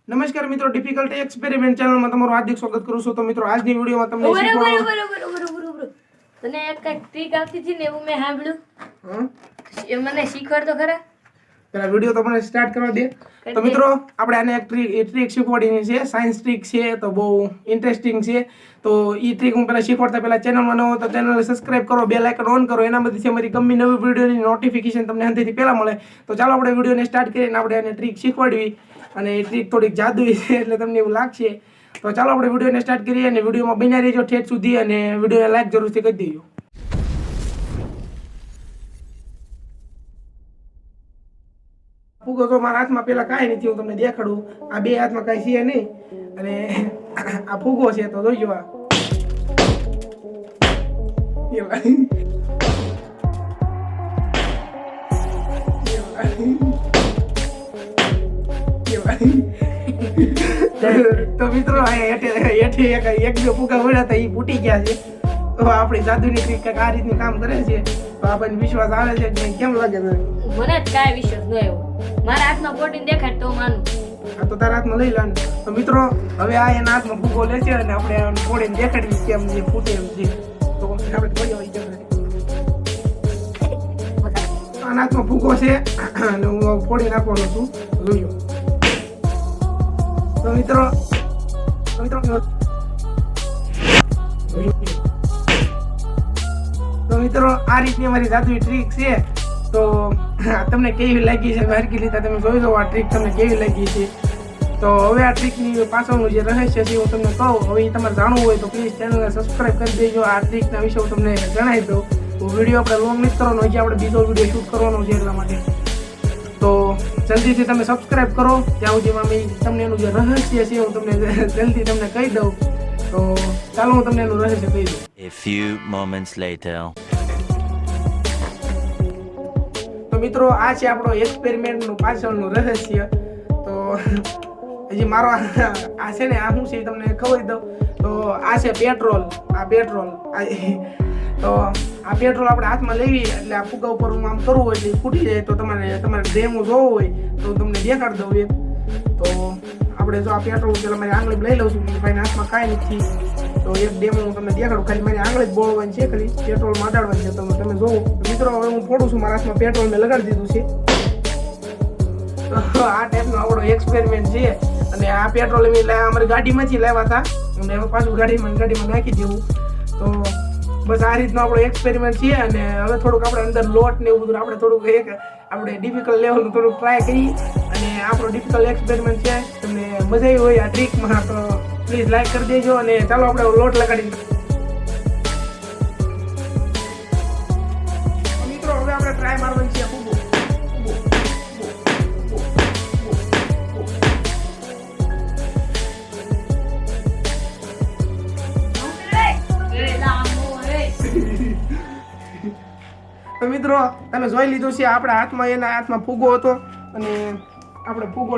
નમસ્કાર મિત્રો, difficult experiment ચેનલમાં તમારું હાર્દિક સ્વાગત કરું છું. તો મિત્રો આજની વિડીયોમાં તમને શીખવાડવાનું તને એક ટ્રીક આવતી હતી ને એવું મેં સાંભળ્યું. એ મને શીખવાડ તો ખરા. પેલા વિડીયો તો મને સ્ટાર્ટ કરવા દે. તો મિત્રો આપણે આને એક ટ્રીક શીખવાડવાની છે, સાયન્સ ટ્રીક છે, તો બહુ ઇન્ટરેસ્ટિંગ છે. તો એ ટ્રીક હું પહેલા શીખવાડતા પહેલા ચેનલમાં ન હો તો ચેનલ સબસ્ક્રાઇબ કરો, બેલ આઇકન ઓન કરો. એના બધી અમારી ગમે નવી વિડીયોની નોટિફિકેશન તમને અંતેથી પહેલા મળે. તો ચાલો આપણે વિડીયોને સ્ટાર્ટ કરીને આપણે આને ટ્રીક શીખવાડવી. અને એ ટ્રીક થોડીક જાદુઈ છે એટલે તમને એવું લાગશે. તો ચાલો આપણે વિડીયોને સ્ટાર્ટ કરીએ અને વિડીયોમાં બન્યા રહેજો ઠેઠ સુધી અને વિડીયોને લાઈક જરૂરથી કરી દેજો. ફૂગો તો મારા હાથમાં પેલા કાંઈ નથી, હું તમને દેખાડું. આ બે હાથમાં કાંઈ છે નહીં અને આ ફૂગો છે તો જોઈજો. આ તો મિત્રો એક બે ફૂગા વળ્યા હતા એ ફૂટી ગયા છે. તો આપણી જાદુની ટ્રીક આ રીતની કામ કરે છે. તો આપણને વિશ્વાસ આવે છે કે કેમ લાગે છે? મને જ કાંઈ વિશ્વાસ ન આવ્યો. મારા હાથમાં પોટીને દેખાડ તો માનું. આ તો તારા હાથમાં લઈ લે. તો મિત્રો હવે આ એના હાથમાં ફૂગો લે છે અને આપણે ફોડીને દેખાડવી કેમ જે ફૂટે એમ છે. તો આપણે જોઈ આના હાથમાં ફૂગો છે અને હું ફોડી નાખવાનો છું. જોયો તો મિત્રો આ રીતની અમારી જાદુઈ ટ્રીક છે. તો તમને કેવી લાગી છે હરકી લીધા તમે જોઈ લો આ ટ્રીક તમને કેવી લાગી છે. તો હવે આ ટ્રીકની પાછળનું જે રહસ્ય છે હું તમને કહું. હવે તમારે જાણવું હોય તો પ્લીઝ ચેનલને સબસ્ક્રાઇબ કરી દેજો. આ ટ્રીકના વિશે હું તમને જણાવી દઉં. તો વિડીયો આપણે લોંગ નથી કરવાનો, હજી આપણે બીજો વિડીયો શૂટ કરવાનો છે એટલા માટે. તો જલ્દીથી તમે સબસ્ક્રાઇબ કરો. ત્યાં સુધીમાં મેં તમને એનું જે રહસ્ય છે હું તમને જલ્દી તમને કહી દઉં. તો ચાલો હું તમને એનું રહસ્ય કહી દઉં. A few moments later. તો મિત્રો આ છે આપણો એક્સપેરિમેન્ટનું પાછળનું રહસ્ય. તો હજી મારો આ છે ને આ શું છે તમને ખબર દઉં. તો આ છે પેટ્રોલ. આ પેટ્રોલ તો આ પેટ્રોલ આપણે હાથમાં લેવી એટલે આ ફુગા ઉપર આમ કરવું હોય એટલે ફૂટી જાય. તો તમારે ડેમો જોવો હોય તો તમને દેખાડ દઉં એક. તો આપણે જો આ પેટ્રોલ પેલા મારી આંગળી લઈ લઉં છું. ભાઈ હાથમાં કાંઈ નથી. તો એક ડેમો હું તમને દેખાડું. ખાલી મારી આંગળી જ બોળવાની છે, ખાલી પેટ્રોલ અડાડવાની છે. તમે જોવો મિત્રો. હવે હું ફોડું છું. મારા હાથમાં પેટ્રોલ મેં લગાડી દીધું છે. તો આ ટાઈપનો આપણો એક્સપેરિમેન્ટ છે. અને આ પેટ્રોલ અમારી ગાડીમાંથી લાવ્યા હતા અને હવે પાછું ગાડીમાં નાખી દેવું. તો બસ આ રીતનો આપણો એક્સપેરિમેન્ટ છે. અને હવે થોડુંક આપણે અંદર લોટ ને એવું બધું આપણે થોડુંક આપણે ડિફિકલ્ટ લેવલનું થોડુંક ટ્રાય કરી. અને આપણો ડિફિકલ્ટ એક્સપેરિમેન્ટ છે. તમને મજા આવી હોય આ ટ્રીકમાં તો પ્લીઝ લાઈક કરી દેજો. અને ચાલો આપણે લોટ લગાડી મિત્રો. હવે આપણે ટ્રાય મારવાની છે. તો મિત્રો તમે જોઈ લીધું છે આપણા હાથમાં એના હાથમાં ફૂગો હતો અને આપણે ફૂગો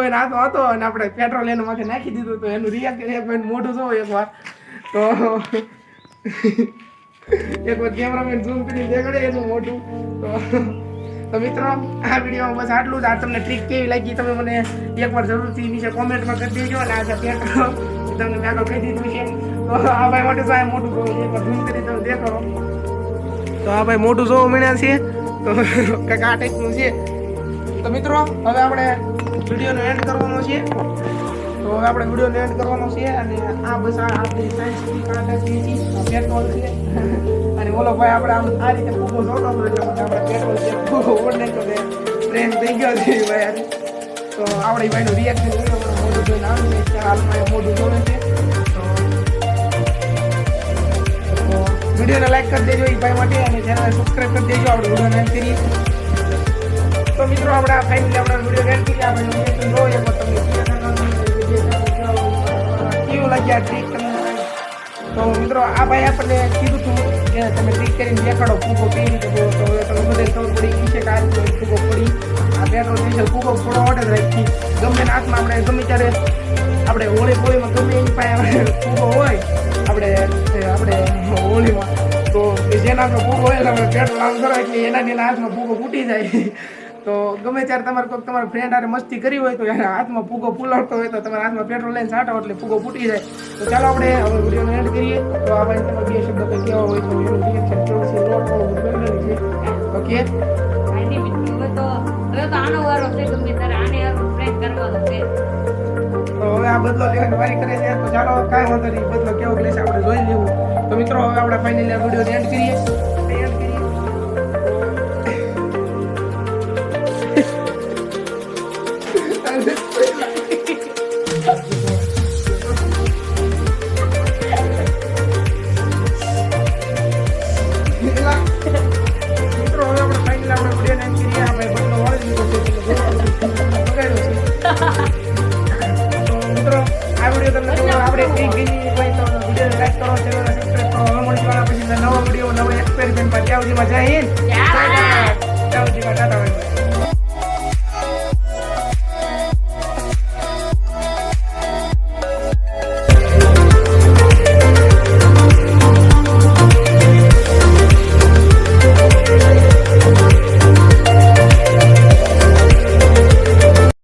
એના હાથમાં હતો અને આપણે પેટ્રોલ એના માથે નાખી દીધું. તો એનું રિએક્શન મોઢું જોવો એકવાર. તો એકવાર કેમેરામેન ઝૂમ કરી દેખાડે એનું મોઢું. તો મિત્રો આ વિડીયોમાં બસ આટલું જ. આ તમને ટ્રીક કેવી લાગી તમે મને એકવાર જરૂરથી નીચે કોમેન્ટમાં કરી દેજો. અને આ પેટ્રોલ તમને મેં આગળ કહી દીધું છે. તો આ ભાઈ માટે સાહેબ મોટું જોવું એકવાર ઝૂમ કરી તમે દેખાડો. તો આ ભાઈ મોટું જોવા મળ્યા છે. તો કંઈક આ ટાઈપનું છે. તો મિત્રો હવે આપણે વિડીયોનો એન્ડ કરવાનો છે. તો હવે આપણે વિડીયોનો એન્ડ કરવાનો છે. અને આ બસ આપણી સાયન્સ પેટ્રોલ છે. અને ઓલો ભાઈ આપણે આમ આ રીતે ફૂગો જોતો હતો એટલે આપણે પેટ્રોલ છે ફૂગો ઓળને તો ટ્રેન થઈ ગયો છે ભાઈ. તો આપણે ભાઈનું રિએક્શન મોટું જોઈને આવ્યું હાલમાં મોટું જોવે છે. વિડીયોને લાઈક કરી દેજો એ ભાઈ માટે અને ચેનલને સબસ્ક્રાઇબ કરી દેજો. આપણે વિડીયોને એન્ડ કરીએ. તો મિત્રો આપણે આ ફાઇનલી આપણે વિડીયો એન્ડ કરીએ. આપણે રિએક્શન જોઈએ પણ તમને કેવું લાગ્યા ટ્રીક તમને. તો મિત્રો આ ભાઈ આપણને કીધું હતું કે તમે ટ્રીક કરીને દેખાડો ફૂગો કેવી રીતે બોલો. તો હવે તમે બધે ખબર પડી છે કે આ રીતે ફૂગો પડી. આ પેટ્રોલ ડીઝલ ફૂગો થોડો ઓર્ડર રાખી ગમે હાથમાં આપણે ગમે ત્યારે આપણે હોળીમાં ગમે એની પાસે ફૂગો હોય આપણે હોળીમાં તો જેના હાથમાં ફૂગો હોય એટલે આપણે પેટ્રોલ આમ કરો એટલે એના હાથમાં ફૂગો ફૂટી જાય. તો ગમે ત્યારે તમારે કોઈક તમારા ફ્રેન્ડ હારે મસ્તી કરી હોય તો એના હાથમાં ફૂગો ફૂલાવતો હોય તો તમારા હાથમાં પેટ્રોલ લઈને છાંટો એટલે ફૂગો ફૂટી જાય. તો ચાલો આપણે હવે વિડીયોનો એન્ડ કરીએ. તો આ ભાઈ તમારે બે શબ્દ કંઈ કહેવા હોય તો એનું રિએક્શન કેવું છે નોટ કરવું છે. ઓકે કાંઈ નહીં મિત્રો, હવે તો આનો વારો છે. ગમે ત્યારે આને હારું prank કરવાનો છે. તો હવે આ બદલો લેવાની વારી કરે છે. તો ચાલો કાંઈ વાંધો નહીં, બદલો કેવો લેશે આપણે જોઈ લેવું. તો મિત્રો હવે આપણે ફાઇનલી આ વિડીયો એન્ડ કરીએ. મિત્રો હવે આપણે ફાઇનલ આપણે વિડીયો એન્ડ કરીએ. આપણે બદલો વાળી દીધો છે.